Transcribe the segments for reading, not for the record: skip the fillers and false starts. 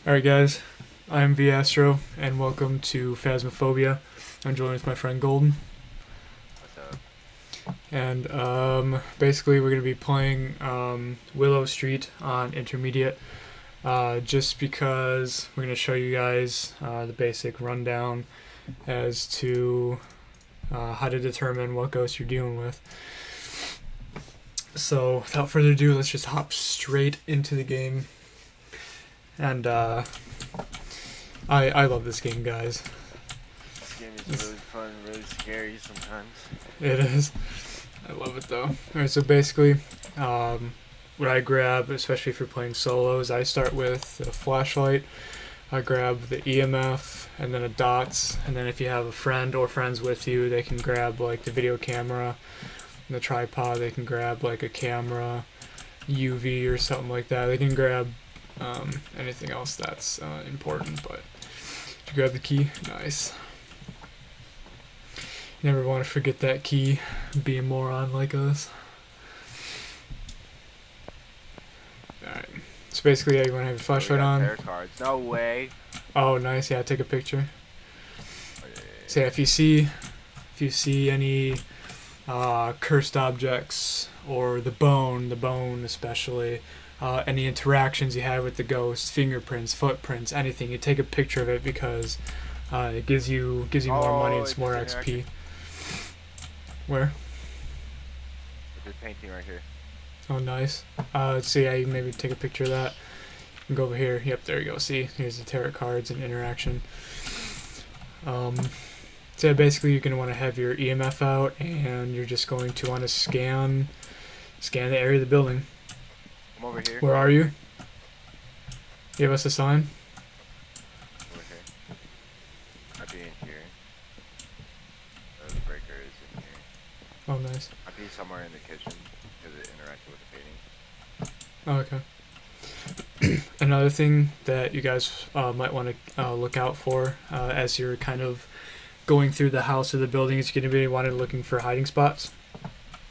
Alright guys, I'm Astro and welcome to Phasmophobia. I'm joined with my friend Golden. What's up? And basically we're going to be playing Willow Street on Intermediate. Just because we're going to show you guys the basic rundown as to how to determine what ghost you're dealing with. So without further ado, let's just hop straight into the game. And I love this game, guys. This game is really fun, really scary sometimes. It is. I love it though. Alright, so basically, what I grab, especially if you're playing solos, I start with a flashlight. I grab the EMF and then a dots, and then if you have a friend or friends with you, they can grab like the video camera and the tripod. They can grab like a camera, UV or something like that. They can grab anything else that's important, but did you grab the key? Nice. You never want to forget that key, be a moron like us. Alright, so basically, yeah, you want to have your flashlight on. Tarot cards. No way. Oh, nice, yeah, take a picture. Oh, yeah. So yeah, if you see any cursed objects, or the bone especially, any interactions you have with the ghost, fingerprints, footprints, anything, you take a picture of it because it gives you more money, it's more XP. Where? This painting right here. Oh, nice. So yeah, you can maybe take a picture of that. And go over here. Yep, there you go. See, here's the tarot cards and interaction. So yeah, basically you're going to want to have your EMF out, and you're just going to want to scan the area of the building. I'm over here. Where are you? Give us a sign. Over here. I'd be in here. The breaker is in here. Oh, nice. I'd be somewhere in the kitchen because it interacted with the painting. Oh, okay. Another thing that you guys might want to look out for as you're kind of going through the house or the building is you're going to be wanting looking for hiding spots.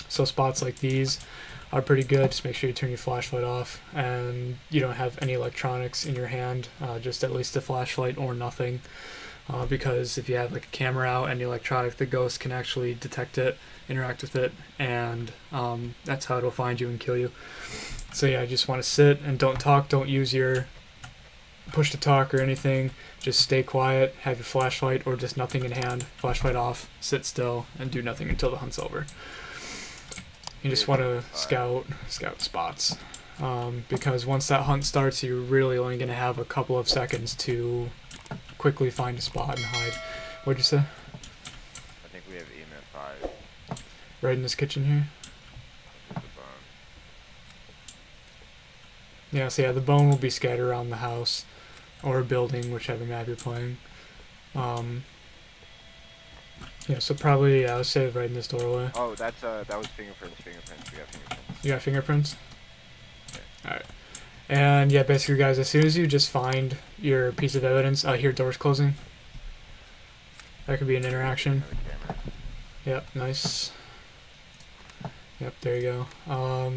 So spots like these are pretty good. Just make sure you turn your flashlight off and you don't have any electronics in your hand, just at least a flashlight or nothing. Because if you have like a camera out and the electronic, the ghost can actually detect it, interact with it, and that's how it'll find you and kill you. So yeah, I just want to sit and don't talk, don't use your push to talk or anything. Just stay quiet, have your flashlight or just nothing in hand, flashlight off, sit still, and do nothing until the hunt's over. You just want to scout spots, because once that hunt starts, you're really only going to have a couple of seconds to quickly find a spot and hide. What'd you say? I think we have EMF 5. Right in this kitchen here? There's a bone. Yeah, so yeah, the bone will be scattered around the house or building, whichever map you're playing. Yeah, so probably, yeah, let's say right in this doorway. Oh, that was fingerprints. We got fingerprints. You got fingerprints? Okay. Alright. And yeah, basically, guys, as soon as you just find your piece of evidence, I hear doors closing. That could be an interaction. Yep, nice. Yep, there you go.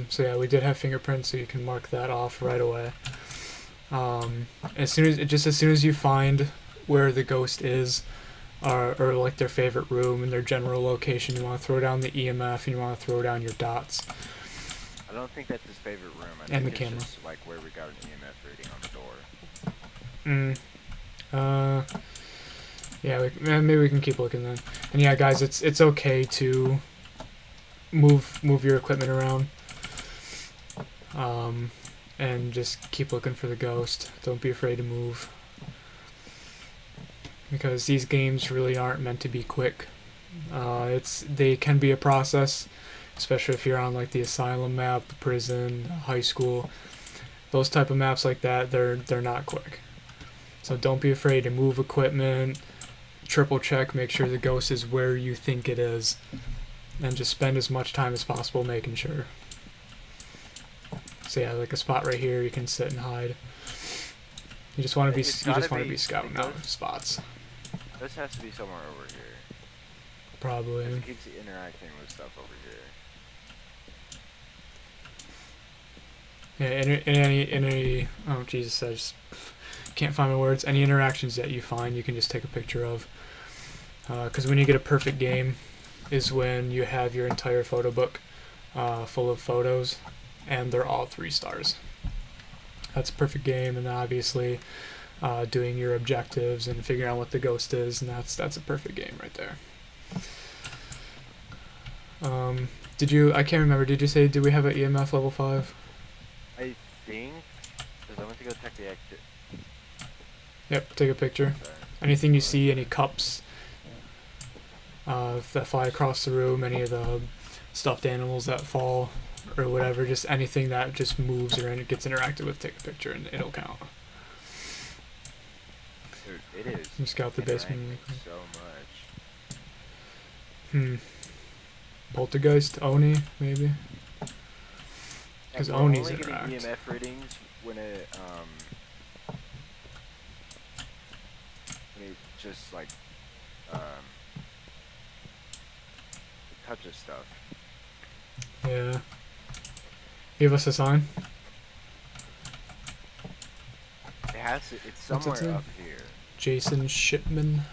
So yeah, we did have fingerprints, so you can mark that off right away. As soon as you find where the ghost is, or like their favorite room and their general location, you want to throw down the EMF and you want to throw down your dots. I don't think that's his favorite room. I And think the camera. It's just like where we got an EMF reading on the door. Yeah, maybe we can keep looking then. And yeah, guys, it's okay to move your equipment around, and just keep looking for the ghost. Don't be afraid to move, because these games really aren't meant to be quick. They can be a process, especially if you're on like the asylum map, the prison, high school. Those type of maps like that, they're not quick. So don't be afraid to move equipment, triple check, make sure the ghost is where you think it is, and just spend as much time as possible making sure. So yeah, like a spot right here, you can sit and hide. You just want to be scouting out spots. This has to be somewhere over here. Probably. It keeps interacting with stuff over here. Yeah, in any. Oh Jesus, I just can't find my words, any interactions that you find, you can just take a picture of. Because when you get a perfect game is when you have your entire photo book full of photos and they're all 3 stars. That's a perfect game, and then obviously doing your objectives and figuring out what the ghost is, and that's a perfect game right there. I can't remember, did you say, did we have an EMF level 5? I think, because I went to go check the exit. Yep, take a picture. Anything you see, any cups that fly across the room, any of the stuffed animals that fall, or whatever, just anything that just moves or gets interacted with, take a picture and it'll count. Dude, it is. You scout the basement. So much. Poltergeist, Oni, maybe? Because Oni's interact. Only getting EMF readings when it just like touches stuff. Yeah. Give us a sign. It has to, it's somewhere up here. Jason Shipman.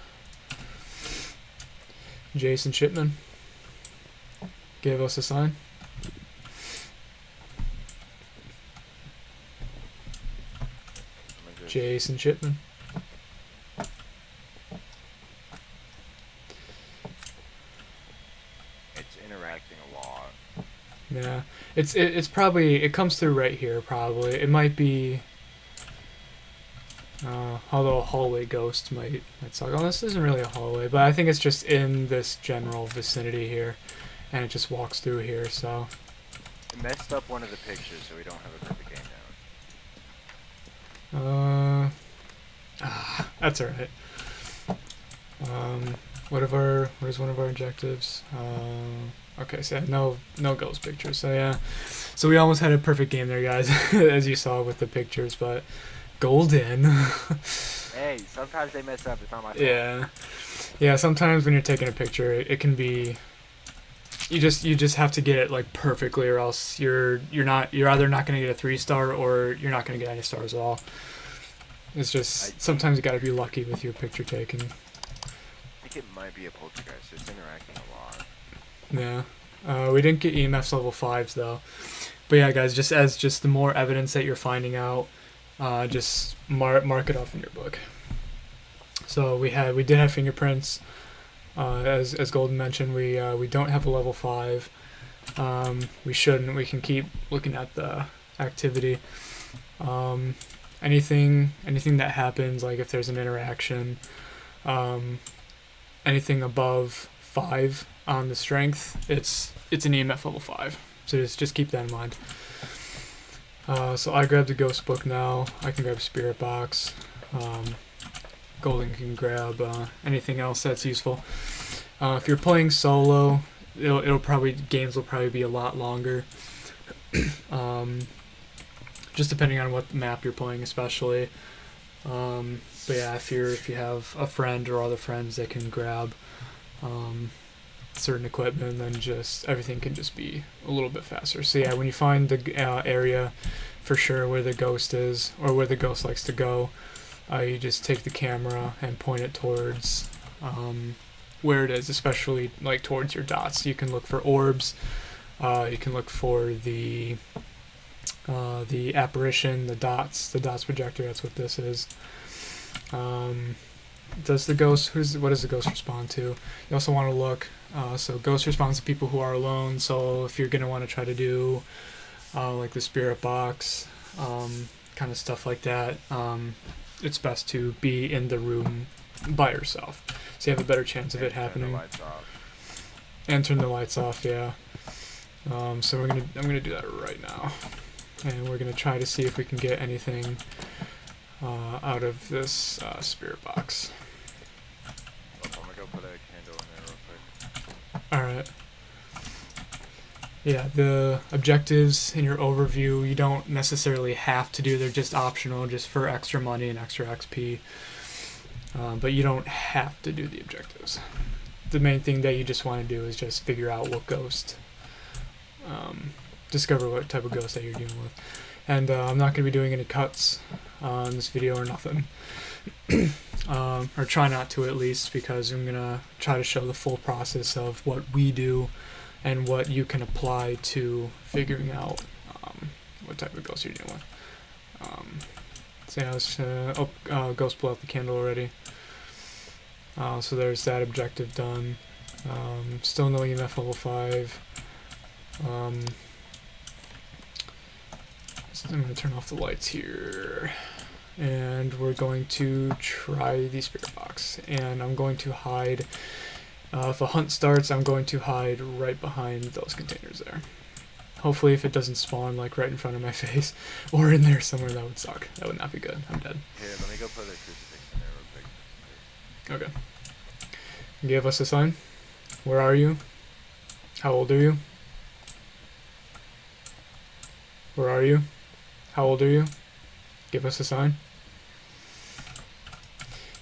Jason Shipman. Give us a sign. Jason Shipman. It's interacting a lot. Yeah, it's probably, it comes through right here probably. It might be, although a hallway ghost might suck. Oh, this isn't really a hallway, but I think it's just in this general vicinity here, and it just walks through here. So it messed up one of the pictures, so we don't have a perfect game now. That's alright. What is one of our objectives? Okay, so no ghost pictures. So yeah, so we almost had a perfect game there, guys, as you saw with the pictures. But golden. Hey, sometimes they mess up. It's not my fault. Yeah. Sometimes when you're taking a picture, it can be. You just have to get it like perfectly, or else you're either not gonna get a 3-star or you're not gonna get any stars at all. It's just sometimes you gotta be lucky with your picture taking. I think it might be a poltergeist. It's interacting a lot. Yeah. We didn't get EMFs level 5s though. But yeah, guys, just the more evidence that you're finding out, just mark it off in your book. So we did have fingerprints. As Golden mentioned, we don't have a level 5. We shouldn't. We can keep looking at the activity. Anything that happens, like if there's an interaction, anything above 5 on the strength, it's an EMF level 5. So just keep that in mind. So I grabbed a ghost book now. I can grab a spirit box. Golden can grab anything else that's useful. If you're playing solo, games will probably be a lot longer. Just depending on what map you're playing, especially. But yeah, if you have a friend or other friends that can grab certain equipment, then just everything can just be a little bit faster. So yeah, when you find the area for sure where the ghost is or where the ghost likes to go, you just take the camera and point it towards where it is, especially like towards your dots. You can look for orbs. You can look for the apparition, the dots projector. That's what this is. Does the ghost? What does the ghost respond to? You also want to look. So ghost responds to people who are alone. So if you're gonna want to try to do like the spirit box, kind of stuff like that, it's best to be in the room by yourself, so you have a better chance of it happening. Turn the lights off. And turn the lights off, yeah. So I'm gonna do that right now, and we're gonna try to see if we can get anything out of this spirit box. I'm gonna go put a candle in there real quick. Alright. Yeah, the objectives in your overview, you don't necessarily have to do. They're just optional, just for extra money and extra XP. But you don't have to do the objectives. The main thing that you just want to do is just figure out what ghost, discover what type of ghost that you're dealing with. And I'm not going to be doing any cuts in this video or nothing. Or try not to, at least, because I'm gonna try to show the full process of what we do and what you can apply to figuring out what type of ghost you're dealing with. So yeah, let's, ghost blew out the candle already. So there's that objective done. Still no EMF level 5. So I'm going to turn off the lights here. And we're going to try the spirit box. And I'm going to hide. If a hunt starts, I'm going to hide right behind those containers there. Hopefully, if it doesn't spawn like right in front of my face or in there somewhere, that would suck. That would not be good. I'm dead. Here, let me go put a crucifix in there real quick. Okay. Give us a sign. Where are you? How old are you? Where are you? How old are you? Give us a sign.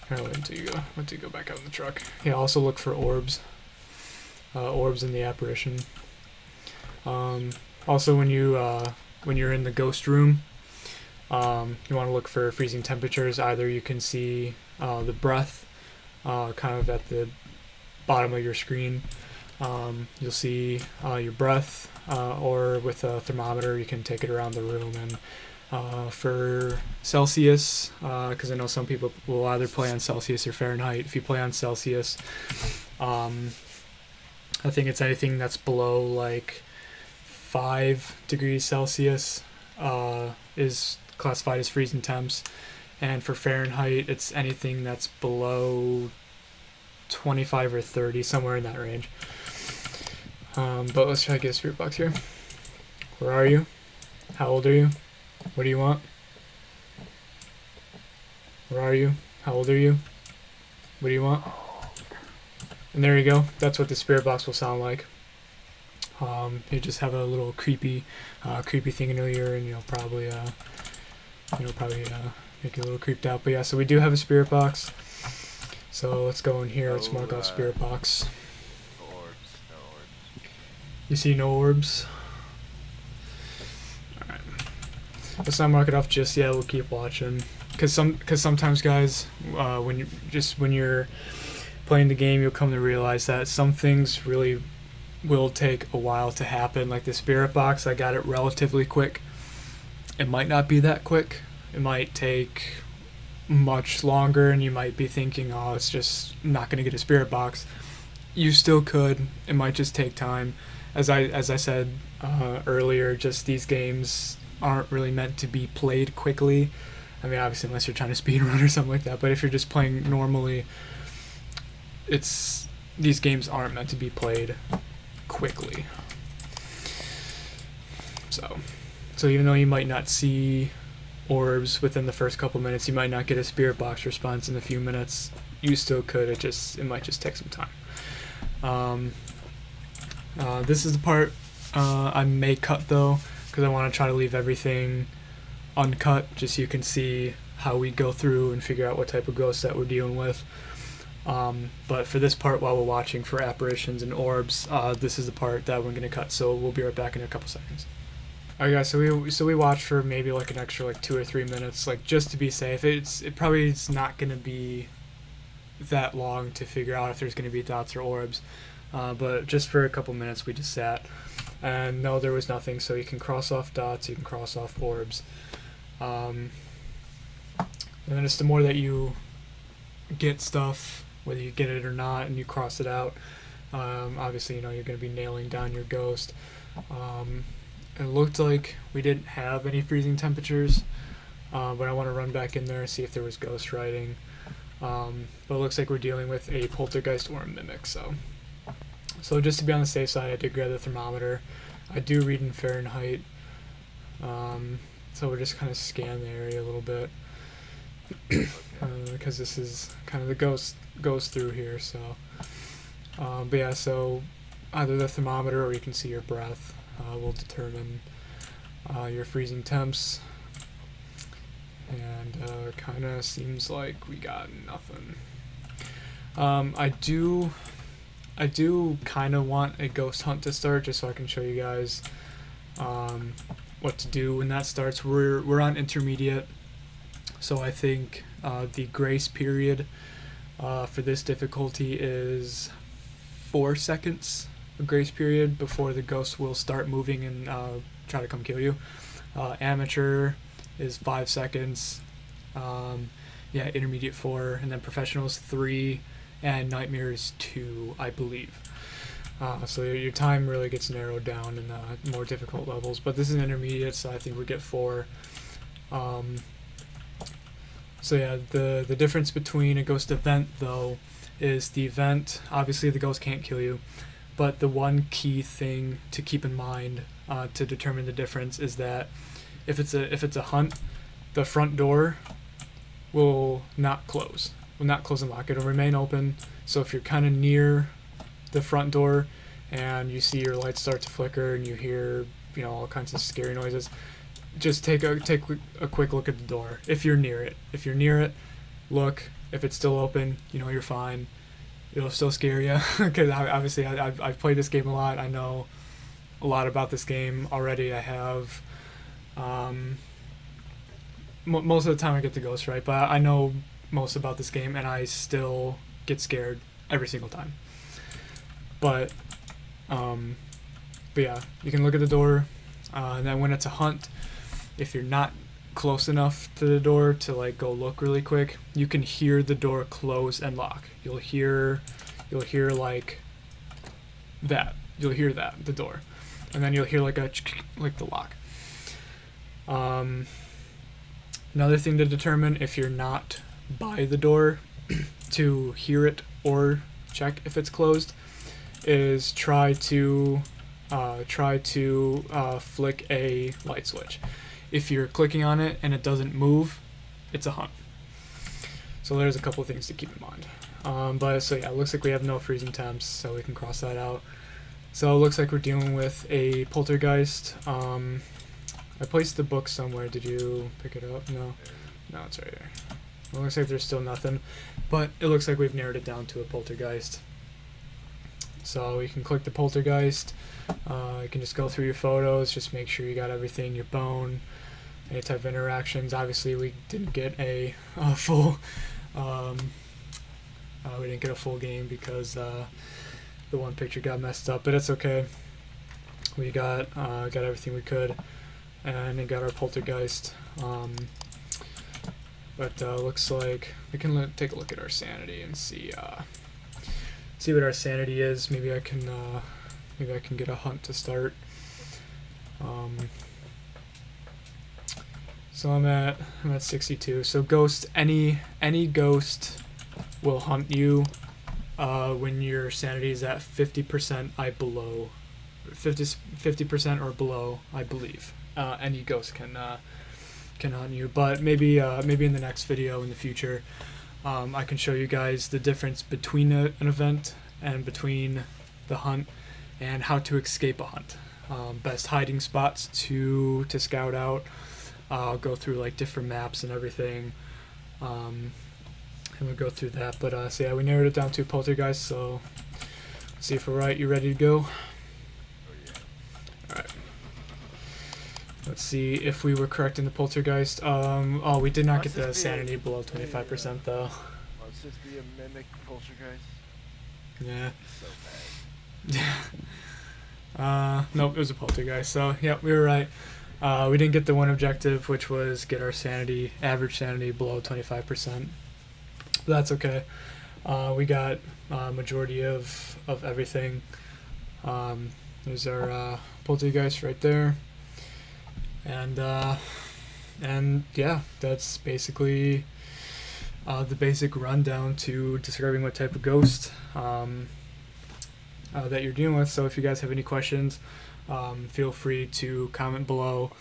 Here, wait until you go back out in the truck. Yeah, also look for orbs. Orbs in the apparition. Also, when you're in the ghost room, you want to look for freezing temperatures. Either you can see the breath kind of at the bottom of your screen. You'll see your breath, or with a thermometer, you can take it around the room. And for Celsius, because I know some people will either play on Celsius or Fahrenheit. If you play on Celsius, I think it's anything that's below like 5 degrees Celsius is classified as freezing temps, and for Fahrenheit it's anything that's below 25 or 30, somewhere in that range. But let's try to get a spirit box here. Where are you? How old are you? What do you want? Where are you? How old are you? What do you want? And there you go. That's what the spirit box will sound like. You just have a little creepy thing in your ear, and you'll probably make you a little creeped out. But yeah, so we do have a spirit box. So let's go in here. Let's mark off spirit box. No orbs. You see no orbs? Alright. Let's not mark it off just yet. We'll keep watching. Cause sometimes, guys, when you're playing the game, you'll come to realize that some things really will take a while to happen. Like the spirit box, I got it relatively quick. It might not be that quick. It might take much longer, and you might be thinking, oh, it's just not going to get a spirit box. You still could. It might just take time. As I said earlier, just these games aren't really meant to be played quickly. I mean, obviously, unless you're trying to speedrun or something like that. But if you're just playing normally, these games aren't meant to be played quickly. So even though you might not see orbs within the first couple minutes, you might not get a spirit box response in a few minutes, you still could. It might just take some time. This is the part I may cut, though, because I want to try to leave everything uncut, just so you can see how we go through and figure out what type of ghosts that we're dealing with. But for this part, while we're watching for apparitions and orbs, this is the part that we're going to cut, so we'll be right back in a couple seconds. Alright, guys, so we watched for maybe like an extra like 2 or 3 minutes, like just to be safe. It probably is not going to be that long to figure out if there's going to be dots or orbs, but just for a couple minutes we just sat, and no, there was nothing. So you can cross off dots, you can cross off orbs, and then it's the more that you get stuff, whether you get it or not, and you cross it out, obviously, you're going to be nailing down your ghost. It looked like we didn't have any freezing temperatures, but I want to run back in there and see if there was ghost writing. But it looks like we're dealing with a poltergeist or a mimic. So just to be on the safe side, I did grab the thermometer. I do read in Fahrenheit, so we're just kind of scan the area a little bit, because this is kind of the ghost goes through here. So, but yeah, so either the thermometer or you can see your breath will determine your freezing temps, and kind of seems like we got nothing. I do kind of want a ghost hunt to start, just so I can show you guys what to do when that starts. We're on intermediate, So I think the grace period for this difficulty is 4 seconds. A grace period before the ghost will start moving and try to come kill you. Amateur is 5 seconds. Yeah, intermediate 4, and then professionals 3, and nightmare is 2, I believe. So your time really gets narrowed down in the more difficult levels, but this is intermediate, so I think we get 4. So yeah, the difference between a ghost event though is the event, obviously the ghost can't kill you, but the one key thing to keep in mind to determine the difference is that if it's a hunt, the front door will not close and lock. It'll remain open. So if you're kind of near the front door and you see your lights start to flicker and you hear all kinds of scary noises, just take a quick look at the door if you're near it. If you're near it, look. If it's still open, you're fine. It'll still scare you because obviously I've played this game a lot. I know a lot about this game already. I have most of the time I get the ghost right, but I know most about this game and I still get scared every single time. But yeah, you can look at the door, and then when it's a hunt, if you're not close enough to the door to like go look really quick, you can hear the door close and lock. You'll hear like that. You'll hear that, the door, and then you'll hear like the lock. Another thing to determine if you're not by the door to hear it or check if it's closed is try to flick a light switch. If you're clicking on it and it doesn't move, it's a hunt. So there's a couple of things to keep in mind. But so yeah, it looks like we have no freezing temps, so we can cross that out. So it looks like we're dealing with a poltergeist. I placed the book somewhere. Did you pick it up? No, it's right here. It looks like there's still nothing, but it looks like we've narrowed it down to a poltergeist. So you can click the poltergeist. You can just go through your photos, just make sure you got everything, your bone, any type of interactions. Obviously, we didn't get a full game because the one picture got messed up, but it's okay. We got everything we could, and it got our poltergeist. But looks like we can take a look at our sanity and see what our sanity is. Maybe I can get a hunt to start. So I'm at 62. So ghost, any ghost will hunt you when your sanity is at 50% 50% or below, I believe. Any ghost can hunt you, but maybe in the next video in the future, I can show you guys the difference between an event and between the hunt, and how to escape a hunt. Best hiding spots to scout out. I'll go through like different maps and everything, and we'll go through that. But so yeah, we narrowed it down to poltergeist. So let's see if we're right. You ready to go? All right. Let's see if we were correct in the poltergeist. Oh, we did not get the sanity below 25% though. Must this be a mimic poltergeist? Yeah. So bad. Nope, it was a poltergeist. So yeah, we were right. We didn't get the one objective, which was get our average sanity below 25%. But that's okay. We got majority of everything. There's our poltergeist right there. And yeah, that's basically the basic rundown to describing what type of ghost that you're dealing with. So if you guys have any questions, feel free to comment below.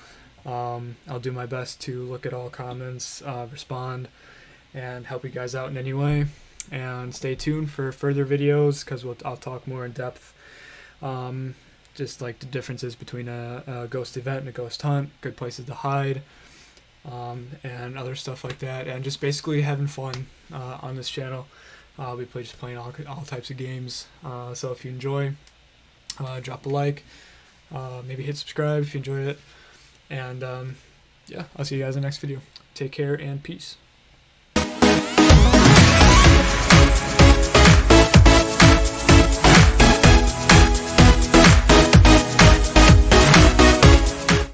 I'll do my best to look at all comments, respond, and help you guys out in any way. And stay tuned for further videos because I'll talk more in depth. Just like the differences between a ghost event and a ghost hunt, good places to hide, and other stuff like that, and just basically having fun on this channel. I'll be just playing all types of games. So if you enjoy, drop a like, maybe hit subscribe if you enjoyed it, and yeah, I'll see you guys in the next video. Take care and peace.